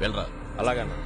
వెళ్ళరా. అలాగన్నా.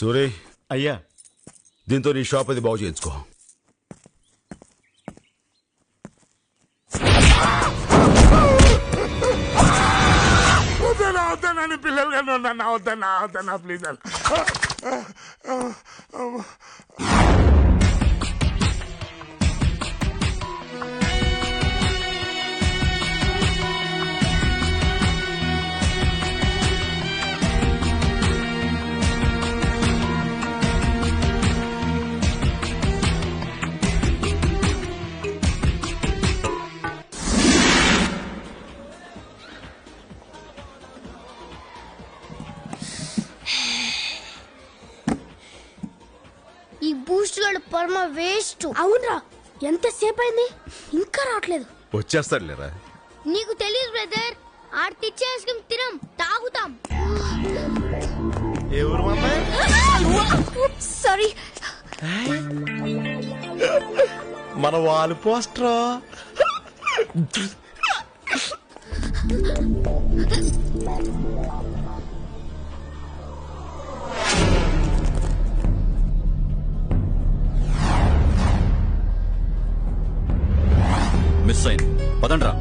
సూరి, అయ్యా, దీంతో నీ షాప్ అది బాగు చేయించుకో. వద్దనా పిల్లలు కానీ వద్దన్నా, వద్దన్నా ప్లీజ్ అన్న. ఈ బూస్ట్ గడు పరమ వేస్ట్. అవునరా, ఎంతసేపు అయింది ఇంకా రావట్లేదు. వచ్చేస్తాడులేరా. నీకు తెలియదు బ్రదర్, ఆడ తెచ్చే ఐస్ క్రీమ్ తినం తాగుతాం. ఎవరు సారీ. మన వాల్ పోస్టరా? మిస్ అయింది, పదండ్రా.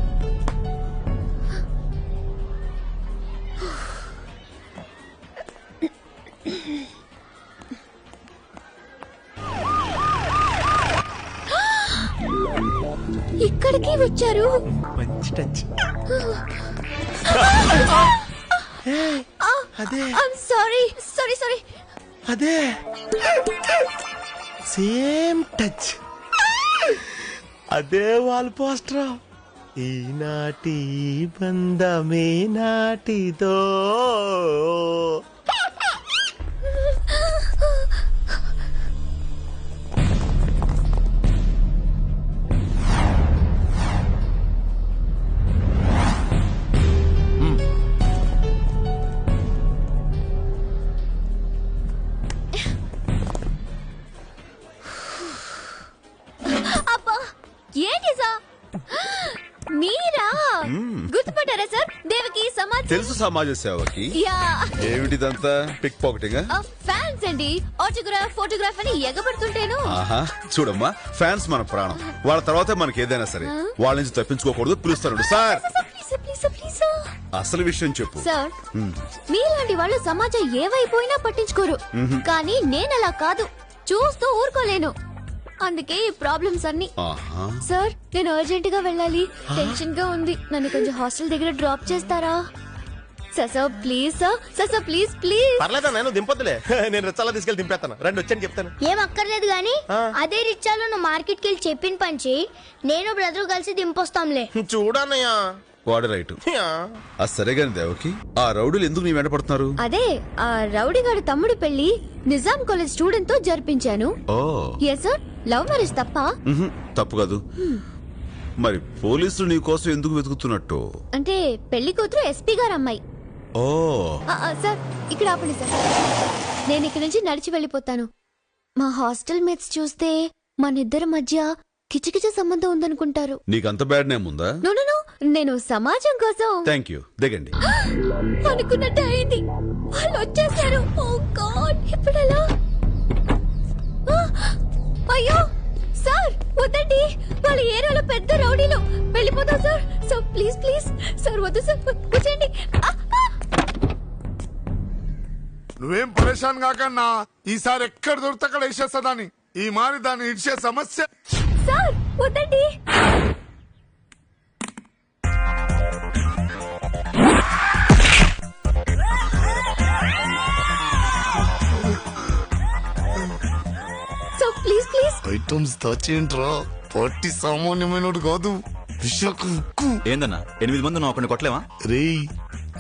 ఇక్కడికి వచ్చారు. మంచి టచ్. అదే సారీ సారీ సారీ. అదే సేమ్ టచ్. అదే వాల్ పోస్టరా? ఈనాటి బంధమే నాటిదో. ఏంటి సార్ మీరా? గుర్తుపట్టారా సార్? దేవకి సమాజ్. తెలుసు సమాజ సేవకి. యా. ఏమిటిదంతా పిక్ పాకెటింగ్? ఫ్యాన్స్ అండి, ఆటోగ్రాఫ్ ఫోటోగ్రాఫ్ అని ఎగబడుతుంటేను. ఆహా, చూడమ్మా, ఫ్యాన్స్ మన ప్రాణం. వాళ్ళ తర్వాతే మనకి ఏదైనా సరే. వాళ్ళ నుంచి తప్పించుకోకూడదు. పిలుస్తాను సార్. ప్లీజ్ అసలు విషయం చెప్పు సార్. మీలాంటి వాళ్ళు సమాజం ఏవైపోయినా పట్టించుకోరు, కానీ నేనలా కాదు, చూస్తూ ఊరుకోలేను. అందుకే ఈ ప్రాబ్లమ్స్ అన్ని. సార్, నేను అర్జెంట్ గా వెళ్ళాలి, టెన్షన్ గా ఉంది. నన్ను కొంచెం హాస్టల్ దగ్గర డ్రాప్ చేస్తారా? Sir please sir please please. పర్లేదా, నేను దింపొద్దులే. నేను రిచ్చాలో తీసుకెళ్ళి దింపేస్తాను. రండి వచ్చని చెప్తాను. ఏం అక్కర్లేదు గాని అదే రిచ్చాలో నువ్వు మార్కెట్ కి వెళ్ళి చెప్పిన పని చేయి. నేను బ్రదర్ కలిసి దింపొస్తాంలే. చూడన్నయ్యా. వాడు రైట్. సరే గాని దేవకి, ఆ రౌడీలు ఎందుకు నీ వెంట పడుతున్నారు? అదే ఆ రౌడీ గారి తమ్ముడి పెళ్లి నిజాం కాలేజ్ స్టూడెంట్ తో జరిపించాను. Yes sir. లవ్ మ్యారేజ్ తప్ప? తప్పు కాదు. మరి పోలీసులు నీ కోసం ఎందుకు వెతుకుతున్నట్టు? అంటే పెళ్లి కూతురు ఎస్పీ గారు అమ్మాయి. ఓ సార్, ఇక్కడ ఆపండి సార్. నేను ఇక్కడి నుంచి నడిచి వెళ్ళిపోతాను. మా హాస్టల్ మేట్స్ చూస్తే మనిద్దరి మధ్య కిచకిచ సంబంధం ఉందనుకుంటారు. నీకంత బ్యాడ్ నేమ్ ఉందా? నో, నేను సమాజం కోసం. థ్యాంక్ యూ, దిగండి. అనుకున్నట్టు అయింది, వాళ్ళు వచ్చేసారు. ఓ గాడ్, ఇప్పుడెలా? అయ్యో సార్, వద్దండి, వాళ్ళ ఏరియాలో పెద్ద రౌడీలు. వెళ్ళిపోతాం sir. Sir please please sir, వద్దు సార్, వచ్చేయండి. నువ్వేం పరేషాన్ కాకన్నా, ఈసారి ఎక్కడ దొరికితే అక్కడ వేసేస్తుందని. ఈ మారి దాన్ని ఇచ్చే సమస్య. సార్ వద్దండి. Sir please please. ఐటమ్స్ తెచ్చేంట్రా, పట్టి సామాన్యమైనడు కాదు. విశాఖ ఏందన్నా 8 మంది నువ్వు ఒకరిని కొట్టలేవా? రేయ్,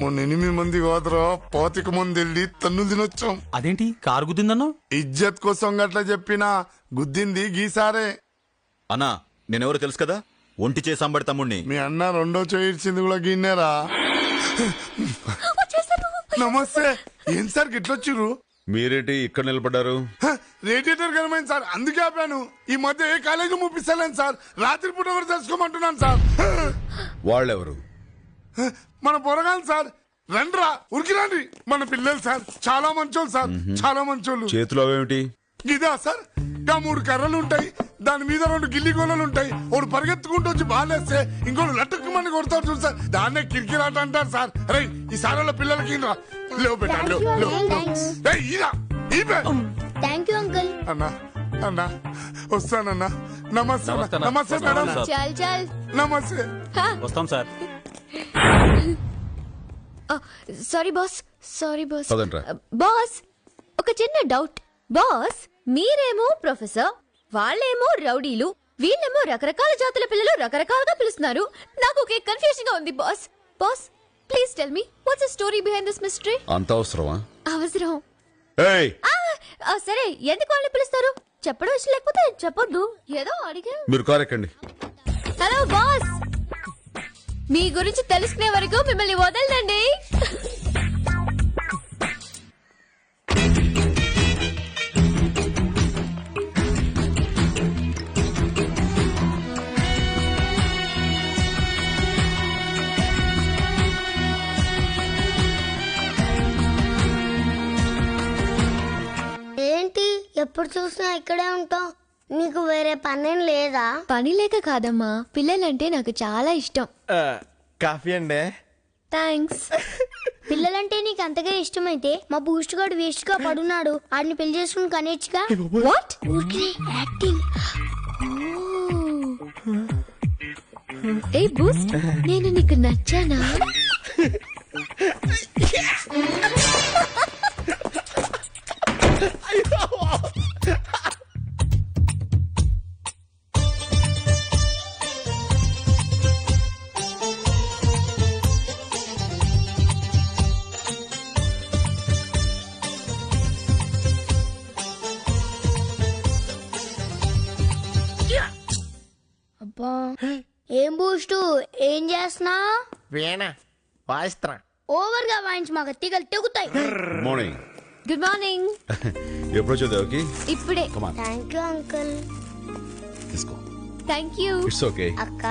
మొన్న 8 మంది కాదురా, 25 మంది వెళ్ళి తన్నులు తినొచ్చాం. అదేంటి కారు గుద్దిందన్నా? ఇజ్జత్ కోసం గట్లా చెప్పినా గుద్దింది గీసారే. అన్నా, నేనెవరో తెలుసు కదా, ఒంటి చేసాంబడి తమ్ముడిని. మీ అన్న రెండో చేయించింది కూడా గిన్నెరా. నమస్తే. ఏం సార్ గిట్లొచ్చిర్రు? మీరేంటి ఇక్కడ నిలబడ్డారు? రేడియేటర్ గలమైంది సార్, అందుకే ఆపాను. ఈ మధ్య ఏ కాలేజీ ముప్పిస్తలేను సార్, రాత్రిపూట కూడా తెలుసుకోమంటున్నాను సార్. వాళ్ళెవరు? మన పొరగాలి సార్. రండ్రా, ఉరికి రండి. మన పిల్లలు సార్, చాలా మంచోళ్ళు సార్, చాలా మంచోళ్ళు. చేతిలో అవేమిటి? ఇదా సార్, ఇంకా 3 కర్రలు ఉంటాయి, దాని మీద 2 గిల్లి గోళలు ఉంటాయి. ఒకడు పరిగెత్తుకుంటూ వచ్చి బాలేస్తే ఇంకోటి లట్టుకు మంది కొడతాడు చూడు సార్, దాన్నే కిరికిరాట అంటారు సార్. రే, ఈ సారాల పిల్లలకి లేవు పెట్టాడు. Thank you uncle. అన్నా అన్నా వస్తానన్నా. నమస్తే నమస్తే మేడం. చల్ చల్. నమస్తే. వస్తాం sir. Sorry boss, sorry boss. పదండ్రా. బాస్, ఒక చిన్న డౌట్. బాస్, మీరేమో ప్రొఫెసర్, వాళ్ళేమో రౌడీలు, వీళ్ళేమో రకరకాల జాతుల పిల్లలు రకరకాలుగా పిలుస్తున్నారు. నాకు ఒకే కన్ఫ్యూజన్ గా ఉంది boss. Boss please tell me what's the story behind this mystery? అంత అవసరమా? అవసరం. ఏయ్, సరే, ఎందుకు వాళ్ళని పిలుస్తారు? చెప్పడం ఇష్టం లేకపోతే చెప్పొద్దు. ఏదో అడిగా. మీరు కారు ఎక్కండి. Hello boss. మీ గురించి తెలుసుకునే వరకు మిమ్మల్ని వదలండి. ఏంటి ఎప్పుడు చూసినా ఇక్కడే ఉంటావు? నీకు వేరే పనేం లేదా? పని లేక కాదమ్మా, పిల్లలంటే నాకు చాలా ఇష్టం. కాఫీ అండి. థ్యాంక్స్. పిల్లలంటే నీకు అంతగా ఇష్టమైతే మా బూస్ట్ గాడు వేస్ట్ గా పడున్నాడు, ఆడిని పెళ్లి చేసుకుని కనేచ్చుగా. వాట్? యాక్టింగ్. ఏ బూస్ట్, నేను నీకు నచ్చానా? అబ్బా, ఏం బూస్ట్, ఏం చేస్తున్నా? వీణ వాయిస్త్రా. ఓవర్ గా వాయించి మాకు తీగలు తెగుతాయి. మార్నింగ్. Good morning. ఎప్పుడు వచ్చావు దేవకి? ఇప్పుడే. Come on thank you uncle. తీసుకో. Thank you. It's okay. అక్క,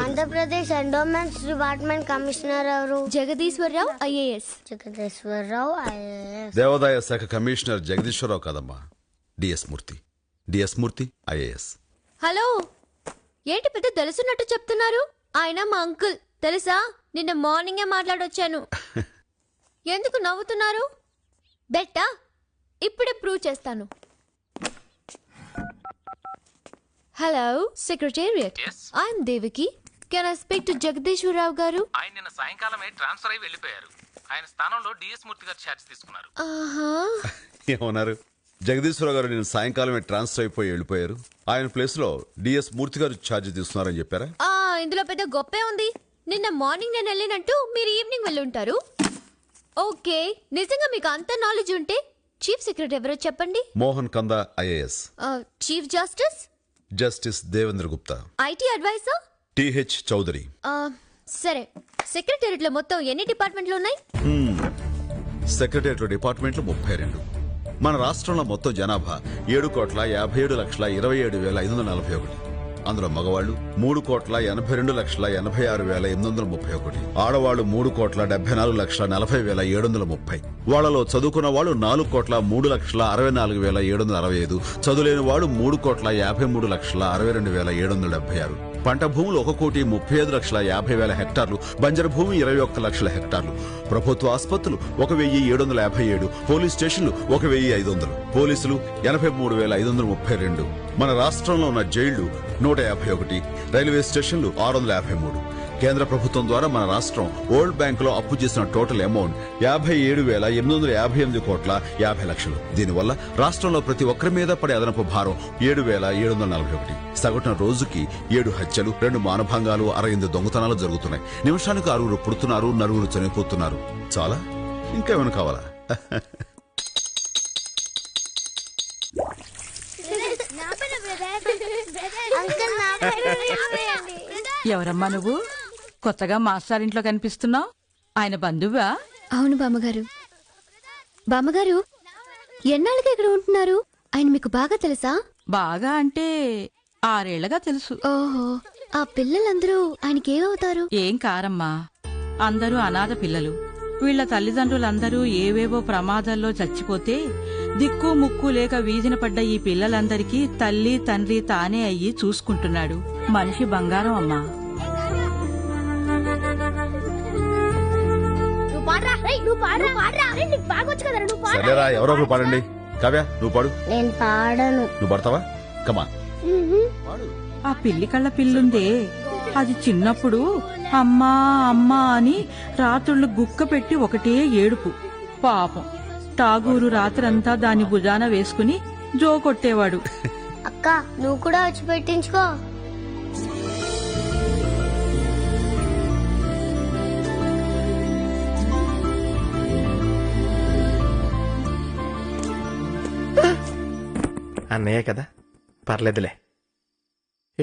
ఆంధ్రప్రదేశ్ ఎండోమెంట్స్ డిపార్ట్మెంట్ కమిషనర్ ఎవరు? జగదీశ్వరరావు ఐఏఎస్. జగదీశ్వరరావు ఐఏఎస్. దేవాదాయ శాఖ కమిషనర్ జగదీశ్వరరావు కాదమ్మా, DS Murthy. DS Murthy IAS. Hello, ఏంటి పెద్ద తెలుసున్నట్టు చెప్తున్నారు? ఆయన మా అంకుల్ తెలుసా? నిన్న మార్నింగే మాట్లాడొచ్చాను. ఎందుకు నవ్వుతున్నారు? బెట్టా ఇప్పుడే ప్రూవ్ చేస్తాను. హలో సెక్రటేరియట్, ఐఎమ్ దేవికి. Can I speak to Jagadeeswara Rao గారు? ఆయన నిన్న సాయంకాలమే ట్రాన్స్ఫర్ అయి వెళ్ళిపోయారు. ఆయన స్థానంలో డిఎస్ మూర్తి గారు ఛార్జ్ తీసుకున్నారు. ఆహా. ఏమన్నారు? జగదీశ్వరరావు గారు నేను సాయంకాలమే ట్రాన్స్ఫర్ అయిపోయి వెళ్ళిపోయారు, ఆయన ప్లేస్ లో డిఎస్ మూర్తి గారు ఛార్జ్ తీసుకున్నారని చెప్పారా? ఇందులో పెద్ద గొప్పే ఉంది. నిన్న మార్నింగ్ నేను వెళ్ళినట్టు మీరు ఈవినింగ్ వెళ్ళుంటారు. ఓకే, నిజంగా మీకు అంత నాలెడ్జ్ ఉంటే చీఫ్ సెక్రటరీ ఎవరో చెప్పండి. Mohan Kanda IAS. Chief justice? Justice Devendra Gupta. IT adviser? TH Chowdary. సరే, సెక్రటేరియట్ లో మొత్తం ఎన్ని డిపార్ట్మెంట్లు ఉన్నాయి? సెక్రటేరియట్ డిపార్ట్మెంట్లు 32. మన రాష్ట్రంలో మొత్తం జనాభా 7,57,27,541. అందులో మగవాళ్లు 3,82,86,831. ఆడవాళ్లు 3,74,40,730. వాళ్లలో చదువుకున్న వాళ్ళు 4,03,64,765. చదువులేని వాడు 3,53,62,776. పంట భూములు 1,35,50,000 హెక్టార్లు, బంజరు భూమి 21 లక్షల హెక్టార్లు. ప్రభుత్వ ఆసుపత్రులు 1,777. పోలీస్ స్టేషన్లు 1,500. పోలీసులు 83,532. మన రాష్ట్రంలో ఉన్న జైళ్లు 151. రైల్వే స్టేషన్లు 653. కేంద్ర ప్రభుత్వం ద్వారా మన రాష్ట్రం వరల్డ్ బ్యాంక్ లో అప్పు చేసిన టోటల్ అమౌంట్ 57,858,50,00,000. దీనివల్ల రాష్ట్రంలో ప్రతి ఒక్కరి మీద పడే అదనపు భారం 7,741. సగటున రోజుకి 7 హత్యలు, 2 మానభంగాలు, 68 దొంగతనాలు జరుగుతున్నాయి. నిమిషానికి 6 పుడుతున్నారు, 4 చనిపోతున్నారు. చాలా? ఇంకేమైనా కావాలా? ఎవరమ్మా నువ్వు? కొత్తగా మాస్టర్ ఇంట్లో కనిపిస్తున్నావు. ఆయన బంధువా? అవును బామ్మగారు. బామ్మగారు, ఎన్నాళ్ళుగా ఇక్కడ ఉంటున్నారు? ఆయన మీకు బాగా తెలుసా? బాగా అంటే 6 ఏళ్లగా తెలుసు. ఓహో, ఆ పిల్లలందరూ ఆయనకి ఏమవుతారు? ఏం కారమ్మా, అందరూ అనాథ పిల్లలు. వీళ్ల తల్లిదండ్రులందరూ ఏవేవో ప్రమాదాల్లో చచ్చిపోతే దిక్కు ముక్కు లేక వీధిన పడ్డ ఈ పిల్లలందరికీ తల్లి తండ్రి తానే అయ్యి చూసుకుంటున్నాడు. మనిషి బంగారం అమ్మా. సరేరా, ఎవరో ఒకరు పాడండి. కావ్య, నువ్వు పాడు. నేను పాడను. నువ్వు పడతావా? కమాన్. ఆ పిల్లి కళ్ళ పిల్లుందే, అది చిన్నప్పుడు అమ్మా అమ్మా అని రాత్రుళ్ళు గుక్క పెట్టి ఒకటే ఏడుపు. పాపం టాగూరు రాత్రంతా దాని భుజాన వేసుకుని జో కొట్టేవాడు. అక్క, నువ్వు కూడా వచ్చి పెట్టించుకో. అన్నయ్య కదా, పర్లేదులే.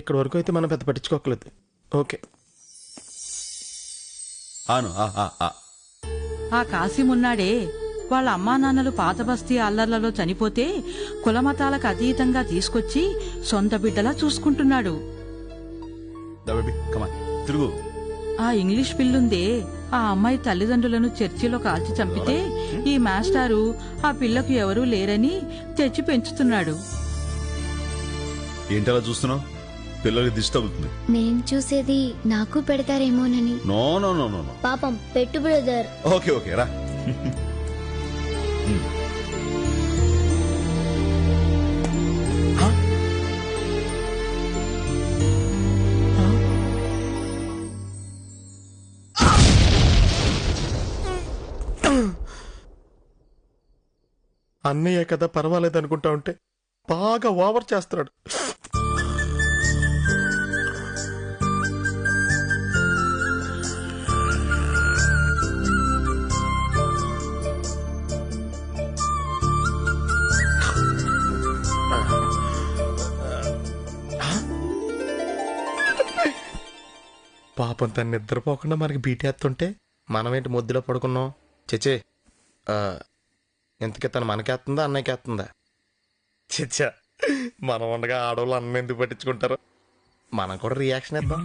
ఇక్కడ వరకు అయితే మనం పెద్ద పట్టించుకోకలేదు. ఓకే. ఆను ఆ కాసిం ఉన్నాడే, వాళ్ళ అమ్మా నాన్నలు పాత బస్తీ అల్లర్లలో చనిపోతే కులమతాలకు అతీతంగా తీసుకొచ్చి సొంత బిడ్డలా చూసుకుంటున్నాడు. కమాన్ తిరుగు. ఆ ఇంగ్లీష్ పిల్లుందే, ఆ అమ్మాయి తల్లిదండ్రులను చర్చిలో కాల్చి చంపితే ఈ మాస్టారు ఆ పిల్లకు ఎవరూ లేరని తెచ్చి పెంచుతున్నాడు. ఏంటలా చూస్తున్నావు? పిల్లలకి దిష్టి తగులుతుంది. నేను చూసేది నాకు పెడతారేమోనని. No no no no no. పాపం పెట్టు బ్రదర్. ఓకే ఓకే రా. అన్నయ్య కదా పర్వాలేదు అనుకుంటా ఉంటే బాగా ఓవర్ చేస్తున్నాడు. పాపం తను నిద్రపోకుండా మనకి బీటేస్తుంటే మనమేంటి ముద్దులో పడుకున్నాం. చచ్చే ఎంతకి తను మనకేస్తుందా అన్నయ్యకేస్తుందా? చచ్చా, మనం ఉండగా ఆడవాళ్ళు అన్న ఎందుకు పట్టించుకుంటారు? మనం కూడా రియాక్షన్ ఇద్దాం.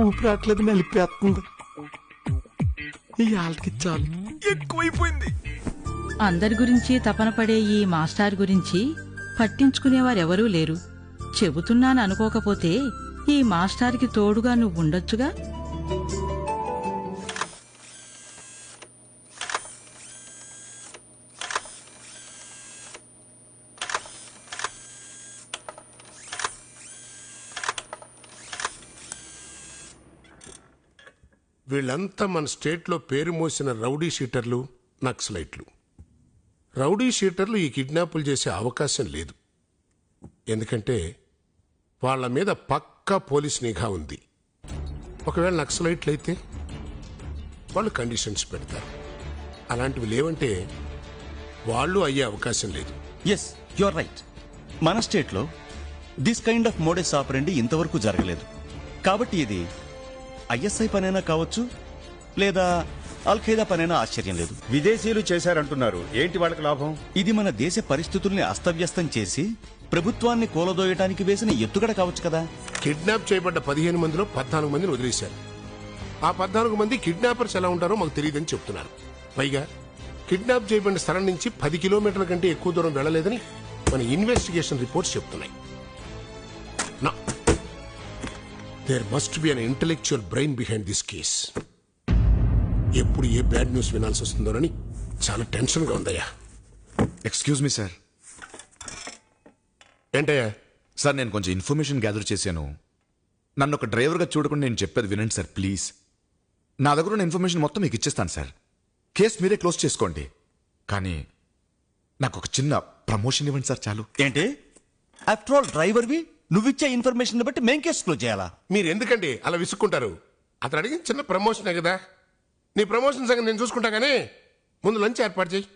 ఊపిరి రావట్లేదు, నలిపేస్తుంది. ఈ ఆళ్ళకి చాలు ఎక్కువైపోయింది. అందరి గురించి తపన పడే ఈ మాస్టర్ గురించి పట్టించుకునేవారెవరూ లేరు. చెబుతున్నాను అనుకోకపోతే ఈ మాస్టార్కి తోడుగా నువ్వుండొచ్చుగా. వీళ్ళంతా మన స్టేట్లో పేరు మోసిన రౌడీ షీటర్లు, నక్సలైట్లు. రౌడీ షీటర్లు ఈ కిడ్నాపులు చేసే అవకాశం లేదు. ఎందుకంటే వాళ్ళ మీద పక్కా పోలీస్ నిఘా ఉంది. ఒకవేళ నక్సలైట్లు అయితే వాళ్ళు కండిషన్స్ పెడతారు. అలాంటివి లేవంటే వాళ్ళు అయ్యే అవకాశం లేదు. Yes, you are right. మన స్టేట్లో this kind of modus operandi ఇంతవరకు జరగలేదు. కాబట్టి ఇది ఐఎస్ఐ పనైనా కావచ్చు, లేదా అల్ఖైదా పనైనా ఆశ్చర్యం లేదు. విదేశీయులు చేశారంటున్నారు, ఏంటి వాళ్ళకి లాభం? ఇది మన దేశ పరిస్థితుల్ని అస్తవ్యస్తం చేసి ప్రభుత్వాన్ని కూలదోయటానికి వేసిన ఎత్తుగడ కావచ్చు కదా. కిడ్నాప్ చేయబడ్డ 15 మందిలో 14 మందిని వదిలేశారు. ఆ 14 మంది కిడ్నాపర్స్ ఎలా ఉంటారో మాకు తెలియదని చెప్తున్నారు. పైగా కిడ్నాప్ చేయబడిన స్థలం నుంచి 10 కిలోమీటర్ల కంటే ఎక్కువ దూరం వెళ్లలేదని మన ఇన్వెస్టిగేషన్ రిపోర్ట్స్ చెప్తున్నాయి. There must be an intellectual brain behind this case. ఎప్పుడు ఏ బ్యాడ్ న్యూస్ వినాల్సి వస్తుందోనని చాలా టెన్షన్గా ఉందయ్యా. Excuse me sir. ఏంటయ్యా? సార్, నేను కొంచెం ఇన్ఫర్మేషన్ గ్యాదర్ చేశాను. నన్ను ఒక డ్రైవర్గా చూడకుండా నేను చెప్పేది వినండి సార్, ప్లీజ్. నా దగ్గర ఉన్న ఇన్ఫర్మేషన్ మొత్తం మీకు ఇచ్చేస్తాను సార్. కేసు మీరే క్లోజ్ చేసుకోండి. కానీ నాకు ఒక చిన్న ప్రమోషన్ ఇవ్వండి సార్, చాలు. ఏంటి, ఆఫ్టర్ ఆల్ డ్రైవర్వి, నువ్విచ్చే ఇన్ఫర్మేషన్ బట్టి మేం కేసు క్లోజ్ చేయాలా? మీరు ఎందుకండి అలా విసుక్కుంటారు? అతను అడిగిన చిన్న ప్రమోషనే కదా. నీ ప్రమోషన్ సంగతి నేను చూసుకుంటా, కానీ ముందు లంచ్ ఏర్పాటు చేయి.